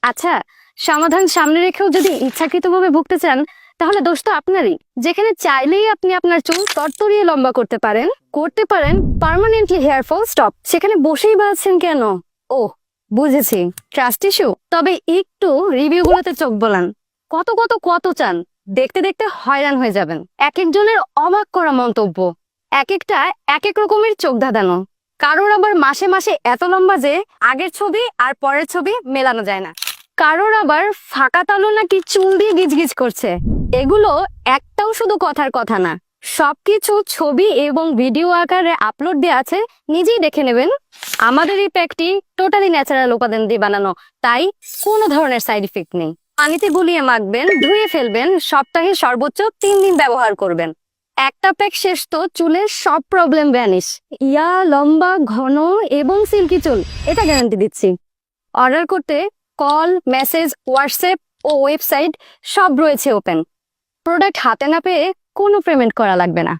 আচ্ছা, সমাধান সামনে রেখেও যদি ইচ্ছাকৃতভাবে ভুগতে চান, তাহলে দোষ তো আপনারই। যেখানে চাইলেই আপনি আপনার চুল তরতরিয়ে লম্বা করতে পারেন পার্মানেন্টলি হেয়ার ফল স্টপ, সেখানে বসেই বাঁধছেন কেন? ও, বুঝেছি, ট্রাস্ট ইস্যু। তবে একটু রিভিউগুলোতে চোখ বোলান। কত কত কত চান, দেখতে দেখতে হয়রান হয়ে যাবেন। এক একজনের অবাক করা মন্তব্য, এক একটা এক এক রকমের চোখ ধাঁধানো। কারোর আবার মাসে মাসে এত লম্বা যে আগের ছবি আর পরের ছবি মেলানো যায় না। কারোর আবার ফাঁকা তালু নাকি চুল দিয়ে গিজগিজ করছে। এগুলো একটাও শুধু কথার কথা না, সবকিছু ছবি এবং ভিডিও আকারে আপলোড দেওয়া আছে, নিজেই দেখে নেবেন। আমাদের এই প্যাকটি টোটালি ন্যাচারাল উপাদান দিয়ে বানানো, তাই কোনো ধরনের সাইড ইফেক্ট নেই। পানিতে গুলিয়ে মাখবেন, ধুয়ে ফেলবেন, সপ্তাহে সর্বোচ্চ 3 দিন ব্যবহার করবেন। একটা প্যাক শেষ তো চুলের সব প্রবলেম ভ্যানিশ। ইয়া লম্বা, ঘন এবং সিল্কি চুল, এটা গ্যারান্টি দিচ্ছি। অর্ডার করতে কল, মেসেজ, হোয়াটসঅ্যাপ ও ওয়েবসাইট সব রয়েছে ওপেন। প্রোডাক্ট হাতে না পেয়ে কোনো পেমেন্ট করা লাগবে না।